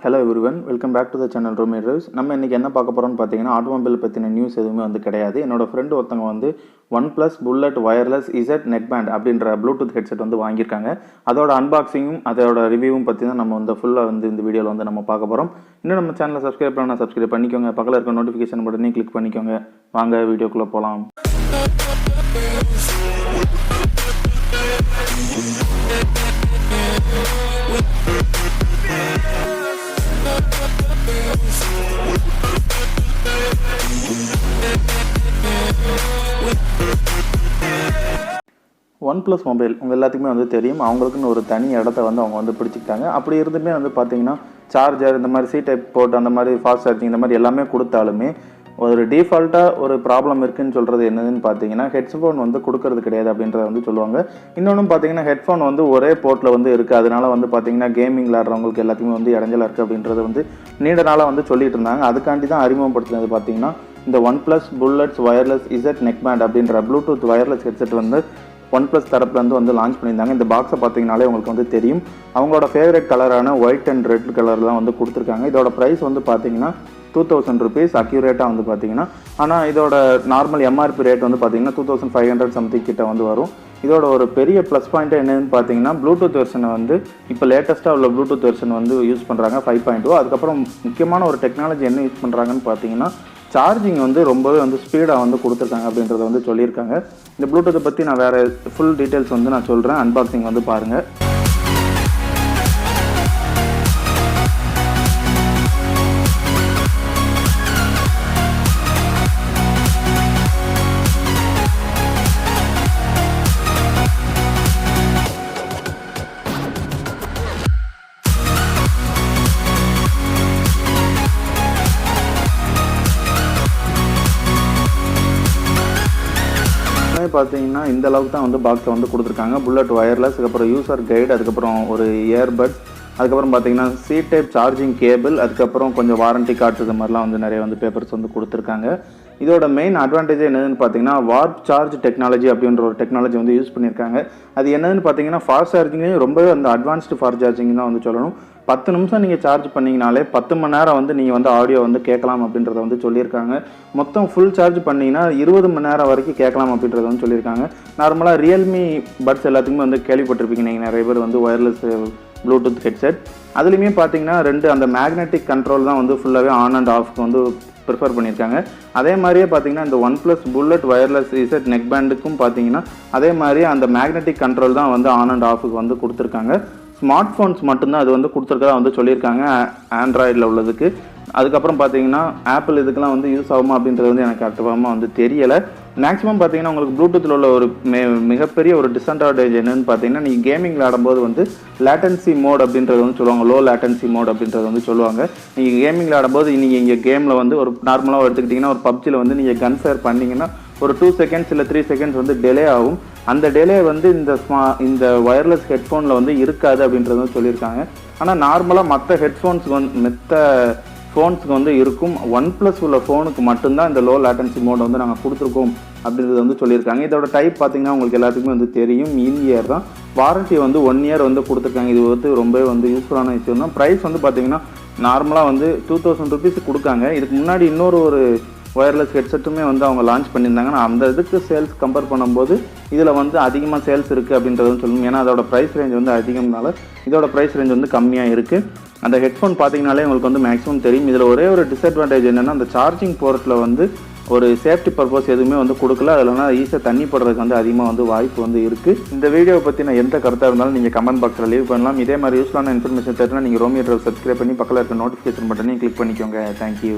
Hello everyone, welcome back to the channel Romeo. நம்ம இன்னைக்கு என்ன பார்க்க போறோம்னு பாத்தீங்கன்னா ஆட்டோமொபைல் பத்தின நியூஸ் எதுவுமே வந்து கிடையாது. என்னோட ஃப்ரெண்ட் ஒருத்தங்க வந்து OnePlus Bullet Wireless Z neckband அப்படிங்கற ப்ளூடூத் ஹெட்செட் வந்து வாங்கியிருக்காங்க. அதோட அன்பாக்சிங்கும் அதோட ரிவ்யூவும் பத்தி தான் நம்ம வந்து ஃபுல்லா வந்து இந்த வீடியோல வந்து நம்ம பார்க்க போறோம். இன்னும் நம்ம சேனலை சப்ஸ்கிரைப் பண்ணா சப்ஸ்கிரைப் பண்ணிக்கோங்க. பக்கத்துல இருக்க நோட்டிஃபிகேஷன் பட்டனை கிளிக் பண்ணிக்கோங்க. வாங்க வீடியோக்குள்ள போலாம். OnePlus மொபைல் உங்கள் எல்லாத்துக்குமே வந்து தெரியும். அவங்களுக்குன்னு ஒரு தனி இடத்த வந்து அவங்க வந்து பிடிச்சிக்கிட்டாங்க. அப்படி இருந்துமே வந்து பார்த்தீங்கன்னா சார்ஜர் இந்த மாதிரி சி டைப் போர்ட் அந்த மாதிரி ஃபாஸ்ட் சார்ஜிங் இந்த மாதிரி எல்லாமே கொடுத்தாலுமே ஒரு டிஃபால்ட்டாக ஒரு ப்ராப்ளம் இருக்குதுன்னு சொல்கிறது என்னதுன்னு பார்த்தீங்கன்னா ஹெட்ஃபோன் வந்து கொடுக்கறது கிடையாது அப்படின்றத வந்து சொல்லுவாங்க. இன்னொன்று பார்த்தீங்கன்னா ஹெட்ஃபோன் வந்து ஒரே போர்ட்டில் வந்து இருக்குது. அதனால வந்து பார்த்தீங்கன்னா கேமிங் விளையாடுறவங்களுக்கு எல்லாத்துக்குமே வந்து இடைஞ்சலாக இருக்குது அப்படின்றது வந்து நீண்ட நாளாக வந்து சொல்லிட்டு இருந்தாங்க. அதுக்காண்டி தான் அறிமுகப்படுத்தினது பார்த்தீங்கன்னா இந்த OnePlus Bullet Wireless Z neckband அப்படின்ற ப்ளூடூத் வயர்லெஸ் ஹெட்செட் வந்து OnePlus தரப்புலேருந்து வந்து லான்ச் பண்ணியிருந்தாங்க. இந்த பாக்ஸை பார்த்தீங்கனாலே உங்களுக்கு வந்து தெரியும். அவங்களோட ஃபேவரட் கலரான ஒயிட் அண்ட் ரெட் கலர் தான் வந்து கொடுத்துருக்காங்க. இதோட ப்ரைஸ் வந்து பார்த்தீங்கன்னா 2000 rupees அக்யூரேட்டாக வந்து பார்த்தீங்கன்னா. ஆனால் இதோட நார்மல் எம்ஆர்பி ரேட் வந்து பார்த்தீங்கன்னா 2500 சம்திங் கிட்ட வந்து வரும். இதோட ஒரு பெரிய ப்ளஸ் பாயிண்ட் என்னன்னு பார்த்தீங்கன்னா ப்ளூடூத் வெர்ஷனை வந்து இப்போ லேட்டஸ்ட்டாக உள்ள ப்ளூடூத் வெர்ஷன் வந்து யூஸ் பண்ணுறாங்க 5.2. அதுக்கப்புறம் முக்கியமான ஒரு டெக்னாலஜி என்ன யூஸ் பண்ணுறாங்கன்னு பார்த்தீங்கன்னா சார்ஜிங் வந்து ரொம்பவே வந்து ஸ்பீடாக வந்து கொடுத்துருக்காங்க அப்படின்றத வந்து சொல்லியிருக்காங்க. இந்த ப்ளூடூத்தை பற்றி நான் வேறு ஃபுல் டீட்டெயில்ஸ் வந்து நான் சொல்கிறேன். அன்பாக்சிங் வந்து பாருங்கள். பார்த்தீங்கன்னா இந்த அளவுக்கு தான் வந்து பாக்ஸை வந்து கொடுத்துருக்காங்க. புல்லட் வயர்லெஸ், அதுக்கப்புறம் யூசர் கைடு, அதுக்கப்புறம் ஒரு இயர்பட்ஸ், அதுக்கப்புறம் பார்த்தீங்கன்னா சி டைப் சார்ஜிங் கேபிள், அதுக்கப்புறம் கொஞ்சம் வாரண்டி கார்ட்ஸ் இது மாதிரிலாம் வந்து நிறைய வந்து பேப்பர்ஸ் வந்து கொடுத்துருக்காங்க. இதோட மெயின் அட்வான்டேஜ் என்னதுன்னு பார்த்தீங்கன்னா வார்ப் சார்ஜ் டெக்னாலஜி அப்படின்ற ஒரு டெக்னாலஜி வந்து யூஸ் பண்ணியிருக்காங்க. அது என்னதுன்னு பார்த்தீங்கன்னா ஃபாஸ்ட் சார்ஜிங்லேயும் ரொம்பவே வந்து அட்வான்ஸ்டு ஃபாஸ்ட் சார்ஜிங் தான் வந்து சொல்லணும். 10 நிமிஷம் நீங்கள் சார்ஜ் பண்ணிங்கனாலே 10 மணி நேரம் வந்து நீங்கள் வந்து ஆடியோ வந்து கேட்கலாம் அப்படின்றத வந்து சொல்லியிருக்காங்க. மொத்தம் ஃபுல் சார்ஜ் பண்ணிங்கன்னா 20 மணி நேரம் வரைக்கும் கேட்கலாம் அப்படின்றத வந்து சொல்லியிருக்காங்க. நார்மலாக ரியல்மி பட்ஸ் எல்லாத்துக்குமே வந்து கேள்விப்பட்டிருப்பீங்க நீங்கள் நிறைய பேர் வந்து ஒயர்லெஸ் ப்ளூடூத் ஹெட்செட். அதுலேயுமே பார்த்தீங்கன்னா 2 அந்த மேக்னெட்டிக் கண்ட்ரோல் தான் வந்து ஃபுல்லாகவே ஆன் அண்ட் ஆஃப்க்கு வந்து ப்ரிஃபர் பண்ணியிருக்காங்க. அதே மாதிரியே பார்த்தீங்கன்னா இந்த OnePlus Bullet Wireless Z neckbandக்கும் பார்த்தீங்கன்னா அதே மாதிரி அந்த மேக்னெட்டிக் கண்ட்ரோல் தான் வந்து ஆன் அண்ட் ஆஃபுக்கு வந்து கொடுத்துருக்காங்க. ஸ்மார்ட் ஃபோன்ஸ் மட்டும்தான் அது வந்து கொடுத்துருக்கதா வந்து சொல்லியிருக்காங்க ஆண்ட்ராய்டில் உள்ளதுக்கு. அதுக்கப்புறம் பார்த்தீங்கன்னா ஆப்பிள் இதுக்கெல்லாம் வந்து யூஸ் ஆகுமா அப்படின்றது வந்து எனக்கு அட்டமாக வந்து தெரியலை. மேக்ஸிமம் பார்த்தீங்கன்னா உங்களுக்கு ப்ளூடூத்தில் உள்ள ஒரு மிகப்பெரிய ஒரு டிஸ்அட்வான்டேஜ் என்னன்னு பார்த்தீங்கன்னா நீங்கள் கேமிங் விளையாடும்போது வந்து லேட்டன்சி மோட் அப்படின்றது வந்து சொல்லுவாங்க, லோ லேட்டன்சி மோட் அப்படின்றது வந்து சொல்லுவாங்க. நீங்கள் கேமிங் விளையாடும்போது நீங்கள் இங்கே கேமில் வந்து ஒரு நார்மலாக எடுத்துக்கிட்டிங்கன்னா ஒரு பப்ஜியில் வந்து நீங்கள் கன் ஃபயர் பண்ணிங்கன்னா ஒரு 2 செகண்ட்ஸ் இல்லை 3 செகண்ட்ஸ் வந்து டிலே ஆகும். அந்த டிலே வந்து இந்த வயர்லெஸ் ஹெட்ஃபோனில் வந்து இருக்காது அப்படின்றது வந்து சொல்லியிருக்காங்க. ஆனால் நார்மலாக மற்ற ஹெட்ஃபோன்ஸுக்கு வந்து மற்ற ஃபோன்ஸுக்கு வந்து இருக்கும். OnePlus உள்ள ஃபோனுக்கு மட்டும்தான் இந்த லோ லேட்டன்சி மோட் வந்து நாங்கள் கொடுத்துருக்கோம் அப்படின்றது வந்து சொல்லியிருக்காங்க. இதோட டைப் பார்த்தீங்கன்னா உங்களுக்கு எல்லாத்துக்குமே வந்து தெரியும், இன் இயர் தான். வாரண்ட்டி வந்து 1 இயர் வந்து கொடுத்துருக்காங்க. இது வந்து ரொம்பவே வந்து யூஸ்ஃபுல்லான விஷயம் தான். ப்ரைஸ் வந்து பார்த்தீங்கன்னா நார்மலாக வந்து 2000 rupees கொடுக்காங்க. இதுக்கு முன்னாடி இன்னொரு ஒயர்லெஸ் ஹெட்செட்டுமே வந்து அவங்க லான்ச் பண்ணியிருந்தாங்க. நான் அந்த இதுக்கு சேல்ஸ் கம்பேர் பண்ணும்போது இதில் வந்து அதிகமாக சேல்ஸ் இருக்குது அப்படின்றதும் சொல்லணும். ஏன்னா அதோட ப்ரைஸ் ரேஞ்ச் வந்து அதிகம்னால இதோட ப்ரைஸ் ரேஞ்ச் வந்து கம்மியாக இருக்குது. அந்த ஹெட்ஃபோன் பார்த்தீங்கனாலே உங்களுக்கு வந்து மேக்ஸிமம் தெரியும். இதில் ஒரே ஒரு டிஸ்அட்வான்டேஜ் என்னென்னா அந்த சார்ஜிங் போர்ட்டில் வந்து ஒரு சேஃப்டி பர்பஸ் எதுவுமே வந்து கொடுக்கல. அதில்னா ஈஸியாக தண்ணி போடுறதுக்கு வந்து அதிகமாக வந்து வாய்ப்பு வந்து இருக்குது. இந்த வீடியோவை பற்றின எந்த கருத்தாக இருந்தாலும் நீங்கள் கமெண்ட் பாக்ஸில் லீவ் பண்ணலாம். இதே மாதிரி யூஸ்ஃபுல்லான இன்ஃபர்மேஷன் தெரிஞ்சுன்னா நீங்கள் ரோமியோ சப்ஸ்கிரைப் பண்ணி பக்கத்தில் இருக்க நோட்டிஃபிகேஷன் பட்டனையும் கிளிக் பண்ணிக்கோங்க. தேங்க்யூ.